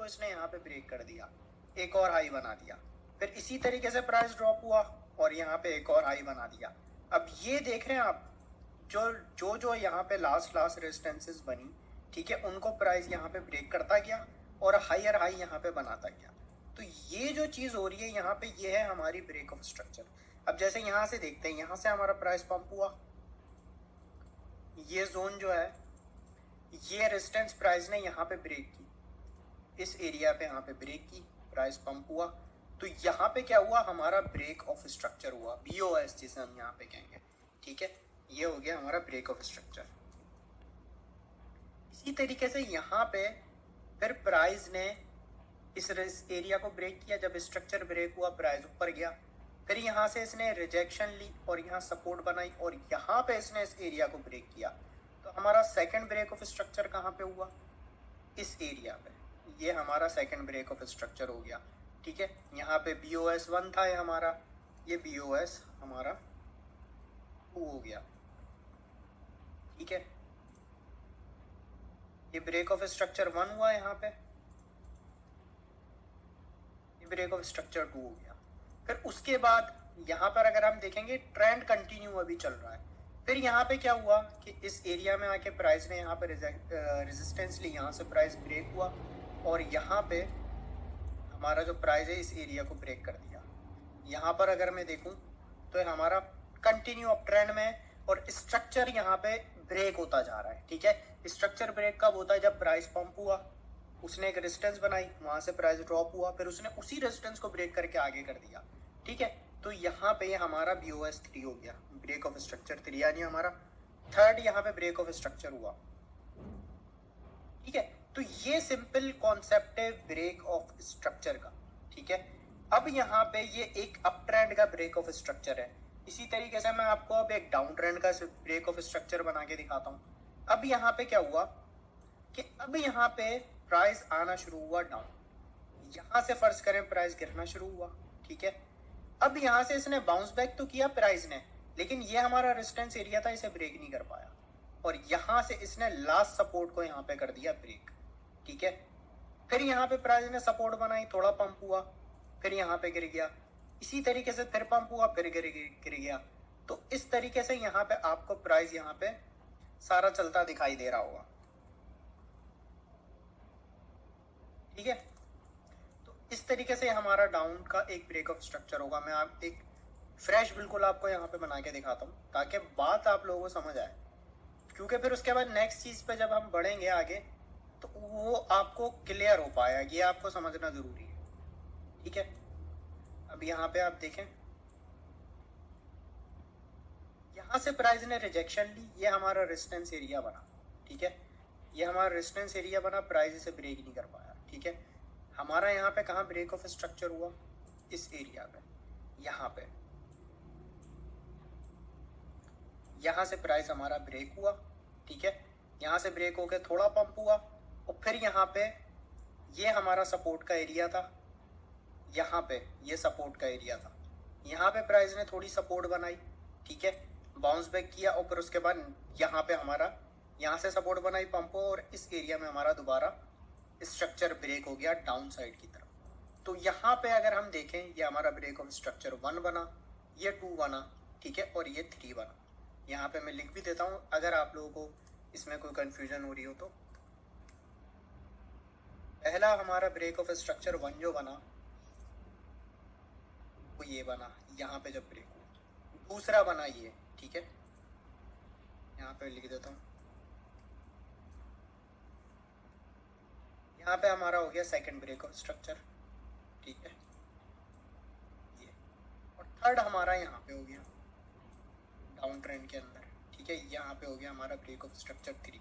तो इसने यहाँ पे ब्रेक कर दिया, एक और हाई बना दिया। फिर इसी तरीके से प्राइस ड्रॉप हुआ और यहाँ पे एक और हाई बना दिया। अब ये देख रहे हैं आप, जो यहाँ पे लास्ट रेजिस्टेंसेस बनी, ठीक है, उनको प्राइस यहाँ पे ब्रेक करता गया और हायर हाई यहाँ पे बनाता गया। तो ये जो चीज हो रही है यहाँ पे, ये है हमारी ब्रेक ऑफ स्ट्रक्चर। अब जैसे यहाँ से देखते हैं, यहाँ से हमारा प्राइस पंप हुआ, ये जोन जो है, ये रेजिस्टेंस प्राइस ने यहाँ पे ब्रेक की, इस एरिया पे यहाँ पे ब्रेक की, प्राइस पंप हुआ। तो यहाँ पे क्या हुआ, हमारा ब्रेक ऑफ स्ट्रक्चर हुआ, BOS जिसे हम यहाँ पे कहेंगे, ठीक है। ये हो गया हमारा ब्रेक ऑफ स्ट्रक्चर। इसी तरीके से यहाँ पे फिर प्राइस ने इस एरिया को ब्रेक किया, जब स्ट्रक्चर ब्रेक हुआ प्राइस ऊपर गया, फिर यहाँ से इसने रिजेक्शन ली और यहाँ सपोर्ट बनाई और यहाँ पे इसने इस एरिया को ब्रेक किया। तो हमारा सेकंड ब्रेक ऑफ स्ट्रक्चर कहाँ पे हुआ, इस एरिया पे। ये हमारा सेकंड ब्रेक ऑफ स्ट्रक्चर हो गया, ठीक है। यहाँ पे BOS 1 था, ये हमारा, ये BOS हमारा 2 हो गया, ठीक है। ये ब्रेक ऑफ स्ट्रक्चर 1 हुआ, यहाँ पे ये ब्रेक ऑफ स्ट्रक्चर 2 हो गया। फिर उसके बाद यहाँ पर अगर हम देखेंगे, ट्रेंड कंटिन्यू अभी चल रहा है। फिर यहाँ पे क्या हुआ कि इस एरिया में आके प्राइस ने यहाँ पे रेजिस्टेंस ली, यहाँ से प्राइस ब्रेक हुआ और यहाँ पे हमारा जो प्राइस है इस एरिया को ब्रेक कर दिया। यहाँ पर अगर मैं देखूँ तो हमारा कंटिन्यू अप ट्रेंड में, और स्ट्रक्चर यहाँ पे ब्रेक होता जा रहा है, ठीक है। स्ट्रक्चर ब्रेक कब होता है, जब प्राइस पंप हुआ, उसने एक रेजिस्टेंस बनाई, वहां से प्राइस ड्रॉप हुआ, फिर उसने उसी रेजिस्टेंस को ब्रेक करके आगे कर दिया, ठीक है। तो यहाँ पे हमारा BOS 3 हो गया, ब्रेक ऑफ स्ट्रक्चर 3, यानी हमारा थर्ड यहाँ पे ब्रेक ऑफ स्ट्रक्चर हुआ, ठीक है। तो ये सिंपल कॉन्सेप्ट है ब्रेक ऑफ स्ट्रक्चर का, ठीक है। अब यहाँ पे ये एक अप ट्रेंड का ब्रेक ऑफ स्ट्रक्चर है। इसी तरीके से मैं आपको अब एक डाउन ट्रेंड का ब्रेक ऑफ स्ट्रक्चर बना के दिखाता हूँ। अब यहाँ पे क्या हुआ कि अब यहाँ पे प्राइस आना शुरू हुआ डाउन, यहाँ से फर्ज करें प्राइस गिरना शुरू हुआ, ठीक है। अब यहाँ से इसने बाउंस बैक तो किया प्राइस ने, लेकिन ये हमारा रेजिस्टेंस एरिया था, इसे ब्रेक नहीं कर पाया, और यहाँ से इसने लास्ट सपोर्ट को यहाँ पे कर दिया ब्रेक, ठीक है। फिर यहाँ पे प्राइस ने सपोर्ट बनाई, थोड़ा पंप हुआ, फिर यहाँ पे गिर गया, इसी तरीके से फिर पंप हुआ, फिर गिर गया। तो इस तरीके से यहाँ पे आपको प्राइस यहाँ पे सारा चलता दिखाई दे रहा होगा, ठीक है। तो इस तरीके से हमारा डाउन का एक ब्रेक ऑफ स्ट्रक्चर होगा। मैं आप एक फ्रेश बिल्कुल आपको यहाँ पे बना के दिखाता हूँ ताकि बात आप लोगों को समझ आए, क्योंकि फिर उसके बाद नेक्स्ट चीज पे जब हम बढ़ेंगे आगे तो वो आपको क्लियर हो पाया, ये आपको समझना जरूरी है, ठीक है। अब यहाँ पे आप देखें, यहाँ से प्राइस ने रिजेक्शन ली, ये हमारा रेजिस्टेंस एरिया बना, ठीक है। ये हमारा रेजिस्टेंस एरिया बना, प्राइस इसे ब्रेक नहीं कर पाया, ठीक है। हमारा यहाँ पे कहाँ ब्रेक ऑफ स्ट्रक्चर हुआ, इस एरिया पे, यहाँ से प्राइस हमारा ब्रेक हुआ, ठीक है। यहाँ से ब्रेक होकर थोड़ा पंप हुआ और फिर यहाँ पे ये हमारा सपोर्ट का एरिया था, यहाँ पे ये सपोर्ट का एरिया था, यहाँ पे प्राइस ने थोड़ी सपोर्ट बनाई, ठीक है, बाउंस बैक किया और फिर उसके बाद यहाँ पे हमारा यहाँ से सपोर्ट बनाई पंप हो, और इस एरिया में हमारा दोबारा स्ट्रक्चर ब्रेक हो गया डाउन साइड की तरफ। तो यहाँ पे अगर हम देखें, ये हमारा ब्रेक ऑफ स्ट्रक्चर 1 बना, ये 2 बना, ठीक है, और ये 3 बना। यहाँ पे मैं लिख भी देता हूँ अगर आप लोगों को इसमें कोई कंफ्यूजन हो रही हो तो। पहला हमारा ब्रेक ऑफ स्ट्रक्चर 1 जो बना वो ये बना, यहाँ पे जब ब्रेक हुआ। दूसरा बना ये, ठीक है, यहाँ पे लिख देता हूँ, यहाँ पे हमारा हो गया सेकंड ब्रेक ऑफ स्ट्रक्चर, ठीक है, ये। और थर्ड हमारा यहाँ पे हो गया डाउन ट्रेंड के अंदर, ठीक है, यहाँ पे हो गया हमारा ब्रेक ऑफ स्ट्रक्चर 3,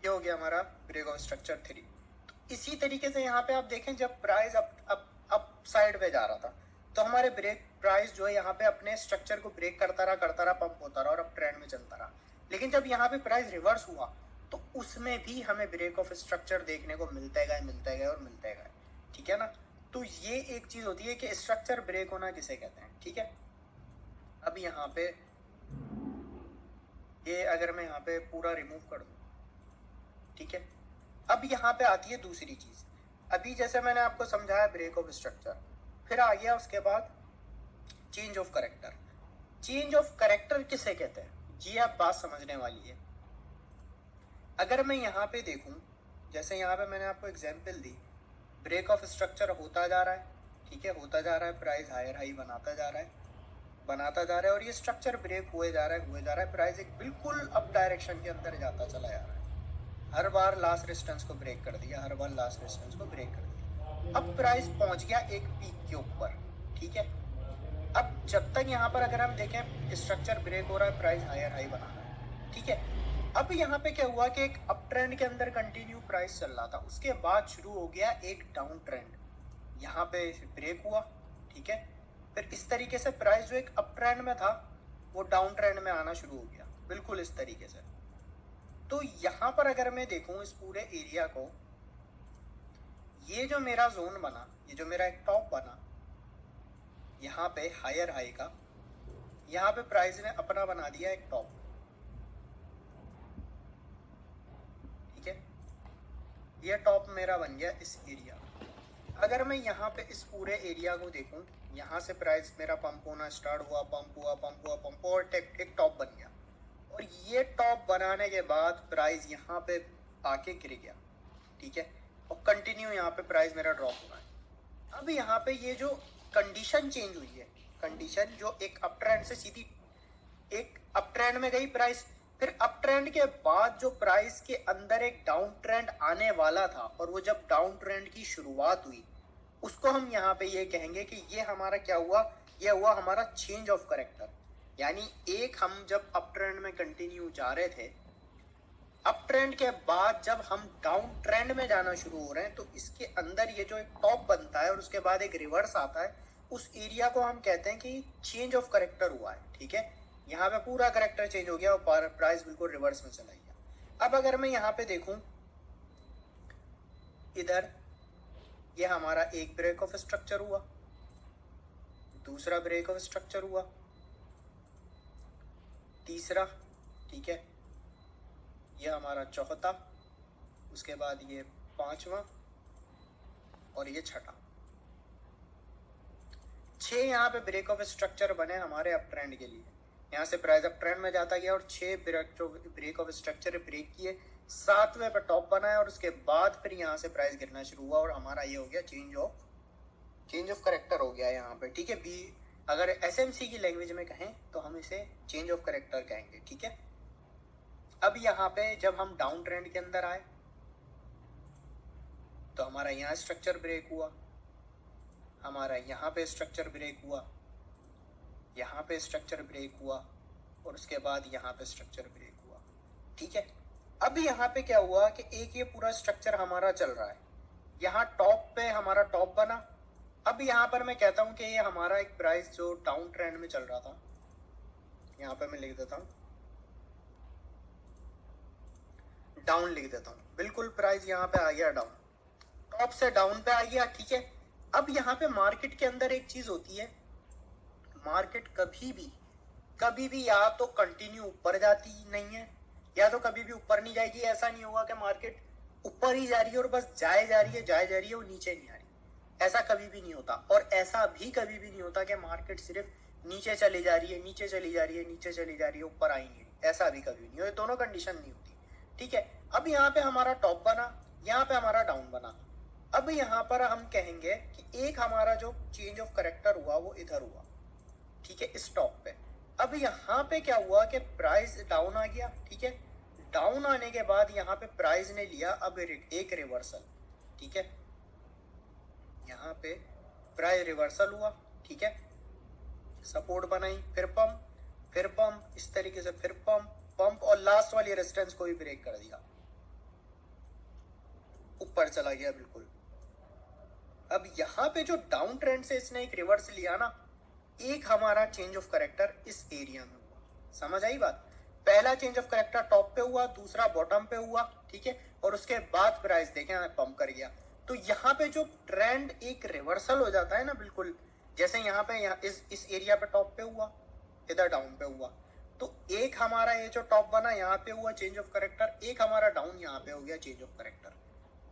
ये हो गया हमारा ब्रेक ऑफ स्ट्रक्चर 3। तो इसी तरीके से यहाँ पे आप देखें, जब प्राइस अप साइड पे जा रहा था तो हमारे ब्रेक प्राइस जो है यहाँ पे अपने स्ट्रक्चर को ब्रेक करता रहा, पंप होता रहा और अब ट्रेंड में चलता रहा। लेकिन जब यहाँ पे प्राइस रिवर्स हुआ तो उसमें भी हमें ब्रेक ऑफ स्ट्रक्चर देखने को मिलता गया, ठीक है ना। तो ये एक चीज होती है कि स्ट्रक्चर ब्रेक होना किसे कहते हैं, ठीक है। अब यहाँ पे ये अगर मैं यहाँ पे पूरा रिमूव कर दूँ ठीक है। अब यहाँ पे आती है दूसरी चीज। अभी जैसे मैंने आपको समझाया ब्रेक ऑफ स्ट्रक्चर, फिर आ गया उसके बाद change of character. Change of character किसे कहते हैं, जी आप बात समझने वाली है। अगर मैं यहाँ पे देखूं, जैसे यहाँ पे मैंने आपको एग्जांपल दी, ब्रेक ऑफ स्ट्रक्चर होता जा रहा है, ठीक है, होता जा रहा है, प्राइस हायर हाई बनाता जा रहा है, बनाता जा रहा है, और ये स्ट्रक्चर ब्रेक हुए जा रहा है, हुए जा रहा है, प्राइस एक बिल्कुल अप डायरेक्शन के अंदर जाता चला जा रहा है। हर बार लास्ट रेजिस्टेंस को ब्रेक कर दिया, हर बार लास्ट रेजिस्टेंस को ब्रेक कर दिया। अब प्राइस पहुंच गया एक पीक के ऊपर, ठीक है। अब जब तक यहाँ पर अगर हम देखें स्ट्रक्चर ब्रेक हो रहा है, प्राइस हायर हाई बना रहा है, ठीक है। अब यहाँ पे क्या हुआ कि एक अप ट्रेंड के अंदर कंटिन्यू प्राइस चल रहा था, उसके बाद शुरू हो गया एक डाउन ट्रेंड, यहाँ पे ब्रेक हुआ, ठीक है। फिर इस तरीके से प्राइस जो एक अप ट्रेंड में था वो डाउन ट्रेंड में आना शुरू हो गया, बिल्कुल इस तरीके से। तो यहाँ पर अगर मैं देखूं इस पूरे एरिया को, ये जो मेरा जोन बना, ये जो मेरा एक टॉप बना यहाँ पे हायर हाई का, यहाँ पे प्राइस ने अपना बना दिया एक टॉप, ठीक है। ये टॉप मेरा बन गया इस एरिया। अगर मैं यहाँ पे इस पूरे एरिया को देखूं, यहाँ से प्राइस मेरा पंप होना स्टार्ट हुआ, पंप हुआ, पंप हुआ, पंप, और एक टॉप बन गया, और ये टॉप बनाने के बाद प्राइस यहाँ पे आके गिर गया, ठीक है, और कंटिन्यू यहाँ पे प्राइस मेरा ड्रॉप हो रहा है। अब यहाँ पे ये जो कंडीशन चेंज हुई है, कंडीशन जो एक अप ट्रेंड से सीधी एक अप ट्रेंड में गई प्राइस, फिर अप ट्रेंड के बाद जो प्राइस के अंदर एक डाउन ट्रेंड आने वाला था, और वो जब डाउन ट्रेंड की शुरुआत हुई, उसको हम यहाँ पे ये कहेंगे कि ये हमारा क्या हुआ, ये हुआ हमारा चेंज ऑफ करेक्टर। यानी एक हम जब अप ट्रेंड में कंटिन्यू जा रहे थे, अप ट्रेंड के बाद जब हम डाउन ट्रेंड में जाना शुरू हो रहे हैं, तो इसके अंदर ये जो एक टॉप बनता है और उसके बाद एक रिवर्स आता है, उस एरिया को हम कहते हैं कि चेंज ऑफ करेक्टर हुआ है, ठीक है। यहाँ पे पूरा करेक्टर चेंज हो गया और प्राइस बिल्कुल रिवर्स में चला गया। अब अगर मैं यहाँ पे देखूं, इधर ये हमारा एक ब्रेक ऑफ स्ट्रक्चर हुआ, दूसरा ब्रेक ऑफ स्ट्रक्चर हुआ, तीसरा, ठीक है, ये हमारा चौथा, उसके बाद ये पांचवा, और ये छठा। 6 यहाँ पे ब्रेक ऑफ स्ट्रक्चर बने हमारे अप ट्रेंड के लिए। यहाँ से प्राइस अप ट्रेंड में जाता गया और 6 ब्रेक ऑफ स्ट्रक्चर ब्रेक किए, 7वें पे टॉप बना है, और उसके बाद फिर यहाँ से प्राइस गिरना शुरू हुआ, और हमारा ये हो गया चेंज ऑफ करेक्टर हो गया यहाँ पे, ठीक है। बी अगर एसएमसी की लैंग्वेज में कहें तो हम इसे चेंज ऑफ करेक्टर कहेंगे, ठीक है। अब यहाँ पे जब हम डाउन ट्रेंड के अंदर आए, तो हमारा यहाँ स्ट्रक्चर ब्रेक हुआ, हमारा यहाँ पे स्ट्रक्चर ब्रेक हुआ, यहाँ पे स्ट्रक्चर ब्रेक हुआ, और उसके बाद यहाँ पे स्ट्रक्चर ब्रेक हुआ, ठीक है। अब यहाँ पे क्या हुआ कि एक ये पूरा स्ट्रक्चर हमारा चल रहा है, यहाँ टॉप पे हमारा टॉप बना। अब यहाँ पर मैं कहता हूँ कि ये हमारा एक प्राइस जो डाउन ट्रेंड में चल रहा था, यहाँ पे मैं लिख देता हूँ, डाउन लिख देता हूँ, बिल्कुल प्राइस यहाँ पे आ गया डाउन, टॉप से डाउन पे आ गया, ठीक है। अब यहाँ पे मार्केट के अंदर एक चीज होती है, मार्केट कभी भी या तो कंटिन्यू ऊपर जाती नहीं है, या तो कभी भी ऊपर नहीं जाएगी। ऐसा नहीं होगा कि मार्केट ऊपर ही जा रही है और बस जाए जा रही है और नीचे नहीं आ रही, ऐसा कभी भी नहीं होता। और ऐसा भी कभी भी नहीं होता कि मार्केट सिर्फ नीचे चली जा रही है, नीचे चली जा रही है, नीचे चली जा रही है, ऊपर आई नहीं, ऐसा भी कभी नहीं, ये दोनों कंडीशन नहीं होती, ठीक है। अब यहाँ पे हमारा टॉप बना, यहाँ पे हमारा डाउन बना। अब यहाँ पर हम कहेंगे कि एक हमारा जो चेंज ऑफ करेक्टर हुआ वो इधर हुआ, ठीक है, इस टॉप पे। अब यहाँ पे क्या हुआ कि प्राइस डाउन आ गया, ठीक है। डाउन आने के बाद यहाँ पे प्राइस ने लिया अब एक रिवर्सल, ठीक है, यहाँ पे प्राइस रिवर्सल हुआ, ठीक है, सपोर्ट बनाई, फिर पंप, इस तरीके से फिर पंप, और लास्ट वाली रेजिस्टेंस को भी ब्रेक कर दिया, ऊपर चला गया बिल्कुल। अब यहाँ पे जो डाउन ट्रेंड से इसने एक रिवर्स लिया ना, एक हमारा चेंज ऑफ करेक्टर इस एरिया में हुआ, समझ आई बात। पहला चेंज ऑफ करेक्टर टॉप पे हुआ, दूसरा बॉटम पे हुआ, ठीक है, और उसके बाद प्राइस देखें पंप कर गया। तो यहाँ पे जो ट्रेंड एक रिवर्सल हो जाता है ना, बिल्कुल जैसे यहाँ पे इस एरिया पे टॉप पे हुआ, इधर डाउन पे हुआ, तो एक हमारा ये जो टॉप बना यहाँ पे हुआ चेंज ऑफ करेक्टर, एक हमारा डाउन यहाँ पे हो गया चेंज ऑफ करेक्टर,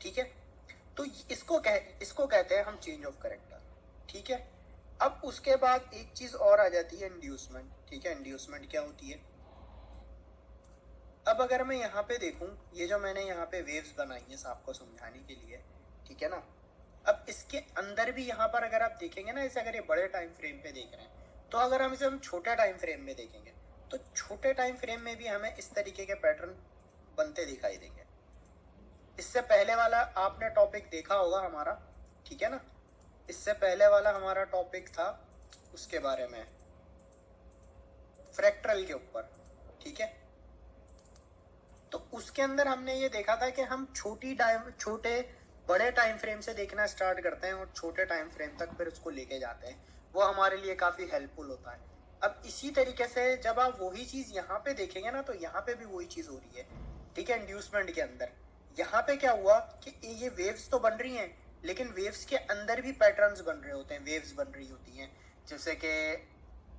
ठीक है। तो इसको कहते हैं हम चेंज ऑफ करेक्टर, ठीक है। अब उसके बाद एक चीज और आ जाती है इंड्यूसमेंट, ठीक है। इंड्यूसमेंट क्या होती है? अब अगर मैं यहाँ पे देखूं, ये जो मैंने यहाँ पे वेव्स बनाई है आपको समझाने के लिए, ठीक है ना। अब इसके अंदर भी यहाँ पर अगर आप देखेंगे ना, इसे अगर ये बड़े टाइम फ्रेम पे देख रहे हैं, तो अगर हम इसे छोटे टाइम फ्रेम में देखेंगे तो छोटे टाइम फ्रेम में भी हमें इस तरीके के पैटर्न बनते दिखाई देंगे। इससे पहले वाला आपने टॉपिक देखा होगा हमारा, ठीक है ना। इससे पहले वाला हमारा टॉपिक था उसके बारे में, फ्रैक्टल के ऊपर, ठीक है। तो उसके अंदर हमने ये देखा था कि हम छोटे बड़े टाइम फ्रेम से देखना स्टार्ट करते हैं और छोटे टाइम फ्रेम तक फिर उसको लेके जाते हैं, वो हमारे लिए काफ़ी हेल्पफुल होता है। अब इसी तरीके से जब आप वही चीज़ यहाँ पे देखेंगे ना, तो यहाँ पे भी वही चीज़ हो रही है, ठीक है। इंड्यूसमेंट के अंदर यहाँ पे क्या हुआ कि ये वेव्स तो बन रही हैं, लेकिन वेव्स के अंदर भी पैटर्न्स बन रहे होते हैं, वेव्स बन रही होती हैं। जैसे कि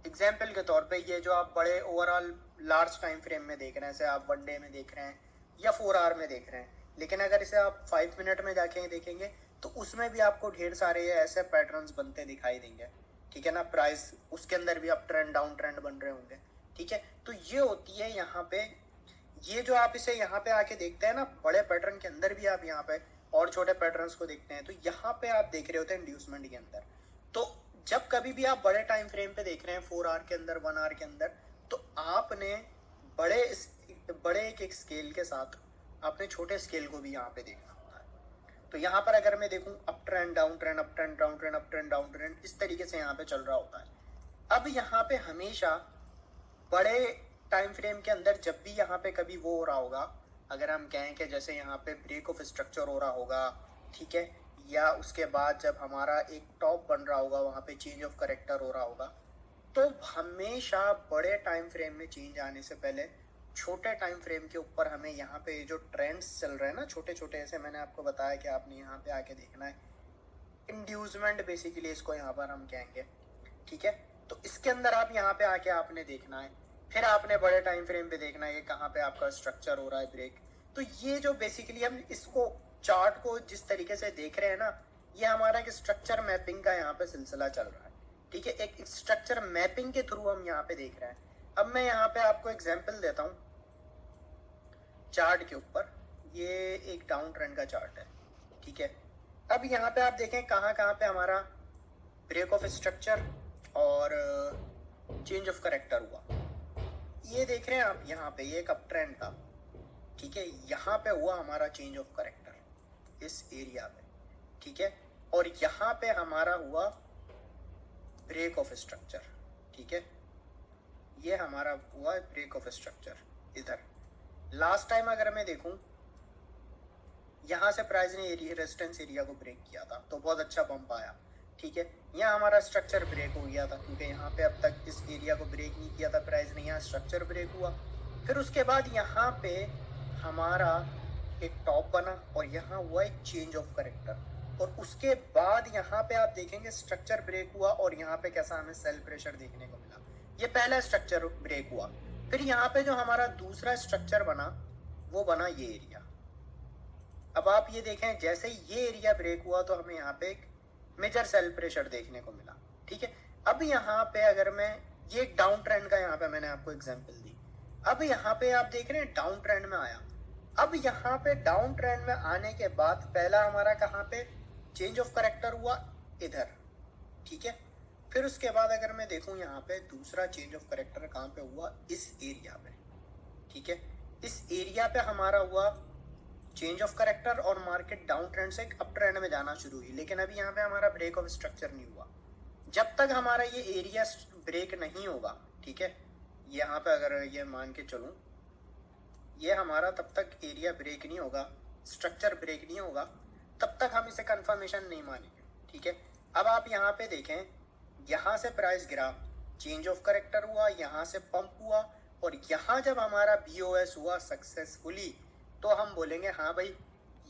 एग्जाम्पल के तौर पे ये जो आप बड़े ओवरऑल लार्ज टाइम फ्रेम में देख रहे हैं, जैसे आप 1 डे में देख रहे हैं या 4 आवर में देख रहे हैं, लेकिन अगर इसे आप 5 मिनट में जाके देखेंगे तो उसमें भी आपको ढेर सारे ऐसे पैटर्न्स बनते दिखाई देंगे, ठीक है ना। प्राइस उसके अंदर भी आप ट्रेंड डाउन ट्रेंड बन रहे होंगे, ठीक है। तो ये होती है यहाँ पे, ये जो आप इसे यहाँ पे आके देखते हैं ना, बड़े पैटर्न के अंदर भी आप यहाँ पे और छोटे पैटर्न्स को देखते हैं, तो यहाँ पे आप देख रहे होते हैं इंड्यूसमेंट के अंदर। तो जब कभी भी आप बड़े टाइम फ्रेम पे देख रहे हैं 4 आवर के अंदर, 1 आवर के अंदर, तो आपने बड़े एक स्केल के साथ आपने छोटे स्केल को भी यहाँ पे देखना होता है। तो यहाँ पर अगर मैं देखूँ up trend down trend, up trend down trend, up trend down trend, इस तरीके से यहाँ पे चल रहा होता है। अब यहाँ पे हमेशा बड़े टाइम फ्रेम के अंदर जब भी यहाँ पे कभी वो हो रहा होगा, अगर हम कहें कि जैसे यहाँ पे ब्रेक ऑफ स्ट्रक्चर हो रहा होगा, ठीक है, या उसके बाद जब हमारा एक टॉप बन रहा होगा, वहाँ पे चेंज ऑफ करेक्टर हो रहा होगा, तो हमेशा बड़े टाइम फ्रेम में चेंज आने से पहले छोटे टाइम फ्रेम के ऊपर हमें यहाँ पे जो ट्रेंड्स चल रहे हैं ना, छोटे छोटे, ऐसे मैंने आपको बताया कि आपने यहाँ पे आके देखना है। इंड्यूसमेंट बेसिकली इसको यहाँ पर हम कहेंगे, ठीक है। तो इसके अंदर आप यहाँ पे आके आपने देखना है, फिर आपने बड़े टाइम फ्रेम पे देखना है ये कहाँ पे आपका स्ट्रक्चर हो रहा है ब्रेक। तो ये जो बेसिकली हम इसको चार्ट को जिस तरीके से देख रहे हैं ना, ये हमारा एक स्ट्रक्चर मैपिंग का यहाँ पे सिलसिला चल रहा है, ठीक है। एक स्ट्रक्चर मैपिंग के थ्रू हम यहाँ पे देख रहे हैं। अब मैं यहाँ पे आपको एग्जाम्पल देता हूँ चार्ट के ऊपर, ये एक डाउन ट्रेंड का चार्ट है, ठीक है। अब यहाँ पे आप देखें कहाँ कहाँ पे हमारा ब्रेक ऑफ स्ट्रक्चर और चेंज ऑफ करेक्टर हुआ। ये देख रहे हैं आप यहाँ पे, ये एक अप ट्रेंड था, ठीक है। यहाँ पे हुआ हमारा चेंज ऑफ करेक्टर इस एरिया पे, ठीक है। और यहाँ पे हमारा हुआ ब्रेक ऑफ स्ट्रक्चर, ठीक है। ये हमारा हुआ ब्रेक ऑफ स्ट्रक्चर इधर। लास्ट टाइम अगर मैं देखूं, यहाँ से प्राइस ने रेजिस्टेंस एरिया को ब्रेक किया था तो बहुत अच्छा पंप आया, ठीक है। यहाँ हमारा स्ट्रक्चर ब्रेक हो गया था क्योंकि यहाँ पे अब तक इस एरिया को ब्रेक नहीं किया था प्राइस ने, यहाँ स्ट्रक्चर ब्रेक हुआ। फिर उसके बाद यहाँ पे हमारा एक टॉप बना और यहाँ हुआ एक चेंज ऑफ करेक्टर, और उसके बाद यहाँ पे आप देखेंगे स्ट्रक्चर ब्रेक हुआ और यहाँ पे कैसा हमें सेल प्रेशर देखने को मिला। ये पहला स्ट्रक्चर ब्रेक हुआ, फिर यहाँ पे जो हमारा दूसरा स्ट्रक्चर बना वो बना ये एरिया। अब आप ये देखें जैसे ही ये एरिया ब्रेक हुआ तो हमें यहाँ पे एक मेजर सेल प्रेशर देखने को मिला, ठीक है। अब यहाँ पे अगर मैं ये डाउन ट्रेंड का यहाँ पे मैंने आपको एग्जांपल दी, अब यहाँ पे आप देख रहे हैं डाउन ट्रेंड में आया। अब यहाँ पे डाउन ट्रेंड में आने के बाद पहला हमारा कहाँ पे चेंज ऑफ करेक्टर हुआ इधर, ठीक है। फिर उसके बाद अगर मैं देखूं यहाँ पे दूसरा चेंज ऑफ करेक्टर कहाँ पे हुआ, इस एरिया पे, ठीक है। इस एरिया पे हमारा हुआ चेंज ऑफ करेक्टर और मार्केट डाउन ट्रेंड से अप ट्रेंड में जाना शुरू हुई, लेकिन अभी यहाँ पे हमारा ब्रेक ऑफ स्ट्रक्चर नहीं हुआ। जब तक हमारा ये एरिया ब्रेक नहीं होगा, ठीक है, यहाँ पे अगर ये मान के चलूँ, ये हमारा तब तक एरिया ब्रेक नहीं होगा, स्ट्रक्चर ब्रेक नहीं होगा, तब तक हम इसे कंफर्मेशन नहीं मानेंगे, ठीक है। अब आप यहाँ पे देखें, यहाँ से प्राइस गिरा, चेंज ऑफ करेक्टर हुआ, यहाँ से पंप हुआ, और यहाँ जब हमारा BOS हुआ सक्सेसफुली तो हम बोलेंगे हाँ भाई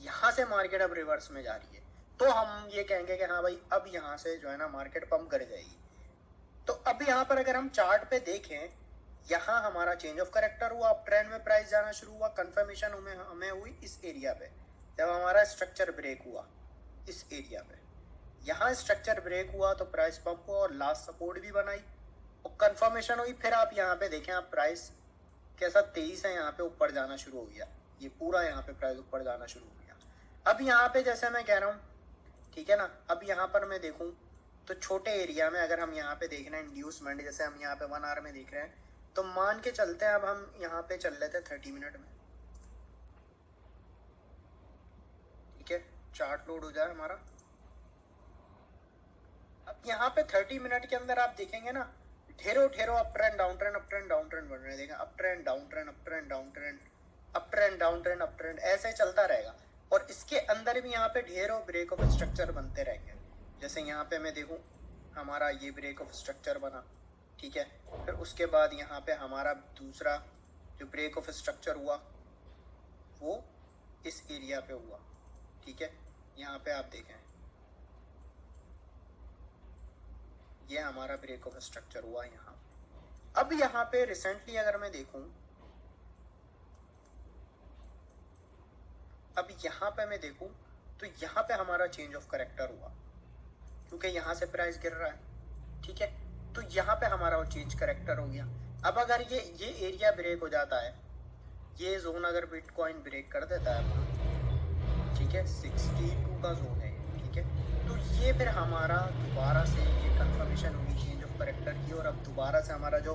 यहाँ से मार्केट अब रिवर्स में जा रही है, तो हम ये कहेंगे कि हाँ भाई अब यहाँ से जो है ना मार्केट पंप कर जाएगी। तो अब यहाँ पर अगर हम चार्ट पे देखें, यहाँ हमारा चेंज ऑफ करेक्टर हुआ, अब ट्रेंड में प्राइस जाना शुरू हुआ, कंफर्मेशन हमें हुई इस एरिया पे जब हमारा स्ट्रक्चर ब्रेक हुआ इस एरिया पे। यहाँ स्ट्रक्चर ब्रेक हुआ तो प्राइस पंप हुआ और लास्ट सपोर्ट भी बनाई और कंफर्मेशन हुई। फिर आप यहाँ पे देखें, आप प्राइस कैसा तेजी से यहाँ पे ऊपर जाना शुरू हो गया, ये पूरा यहाँ पे प्राइस ऊपर जाना शुरू हो गया। अब यहाँ पे जैसे मैं कह रहा हूँ, ठीक है ना, अब यहाँ पर मैं देखूँ तो छोटे एरिया में अगर हम यहाँ पे देख रहे हैं इंड्यूसमेंट, जैसे हम यहाँ पे 1 आवर में देख रहे हैं, तो मान के चलते हैं अब हम यहाँ पे चल लेते हैं 30 मिनट में, ठीक है, चार्ट लोड हो जाए हमारा। अब यहाँ पे 30 मिनट के अंदर आप देखेंगे ना, ढेरों up trend down trend up trend down trend बन रहे हैं, up trend down trend up trend down trend up trend down trend up trend, ऐसे चलता रहेगा। और इसके अंदर भी यहाँ पे ढेरों ब्रेक ऑफ स्ट्रक्चर बनते रहेंगे। जैसे यहाँ पे मैं देखूँ हमारा ये ब्रेक ऑफ स्ट्रक्चर बना, ठीक है, फिर उसके बाद यहाँ पे हमारा दूसरा जो ब्रेक ऑफ स्ट्रक्चर हुआ वो इस एरिया पे हुआ, ठीक है, यहाँ पे आप देखें ये हमारा ब्रेक ऑफ स्ट्रक्चर हुआ यहाँ। अब यहाँ पे रिसेंटली अगर मैं देखूं, अब यहाँ पे मैं देखूं तो यहाँ पे हमारा चेंज ऑफ करेक्टर हुआ क्योंकि यहाँ से प्राइस गिर रहा है, ठीक है, तो यहाँ पे हमारा वो चेंज करेक्टर हो गया। अब अगर ये एरिया ब्रेक हो जाता है, ये जोन अगर बिटकॉइन ब्रेक कर देता है, ठीक है, 62 का जोन है, ठीक है, तो ये फिर हमारा दोबारा से ये कंफर्मेशन होगी चेंज ऑफ करेक्टर की, और अब दोबारा से हमारा जो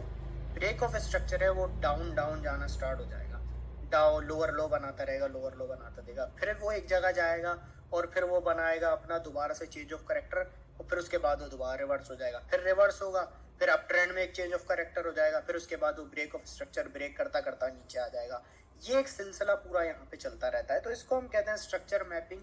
ब्रेक ऑफ स्ट्रक्चर है वो डाउन जाना स्टार्ट हो जाएगा, डाउन लोअर लो बनाता रहेगा, लोअर लो बनाता देगा, फिर वो एक जगह जाएगा और फिर वो बनाएगा अपना दोबारा से चेंज ऑफ करेक्टर, और फिर उसके बाद वो दोबारा रिवर्स हो जाएगा, फिर रिवर्स होगा, फिर अप ट्रेंड में एक चेंज ऑफ करेक्टर हो जाएगा, फिर उसके बाद वो ब्रेक ऑफ स्ट्रक्चर ब्रेक करता करता नीचे आ जाएगा। ये एक सिलसिला पूरा यहाँ पे चलता रहता है, तो इसको हम कहते हैं स्ट्रक्चर मैपिंग।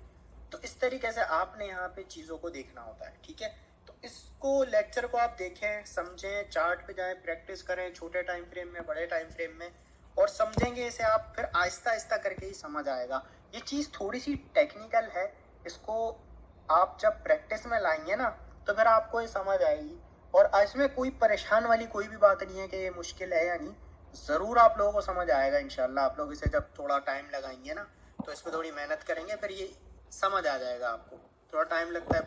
तो इस तरीके से आपने यहाँ पे चीज़ों को देखना होता है, ठीक है। तो इसको लेक्चर को आप देखें, समझें, चार्ट पे जाएं, प्रैक्टिस करें, छोटे टाइम फ्रेम में, बड़े टाइम फ्रेम में, और समझेंगे इसे आप, फिर आहिस्ता आहिस्ता करके ही समझ आएगा। ये चीज़ थोड़ी सी टेक्निकल है, इसको आप जब प्रैक्टिस में लाएंगे ना तो फिर आपको ये समझ आएगी, और इसमें कोई परेशान वाली कोई भी बात नहीं है कि ये मुश्किल है या नहीं, ज़रूर आप लोगों को समझ आएगा इंशाल्लाह। आप लोग इसे जब थोड़ा टाइम लगाएंगे ना, तो इस पर थोड़ी मेहनत करेंगे, फिर ये समझ आ जाएगा आपको। थोड़ा टाइम लगता है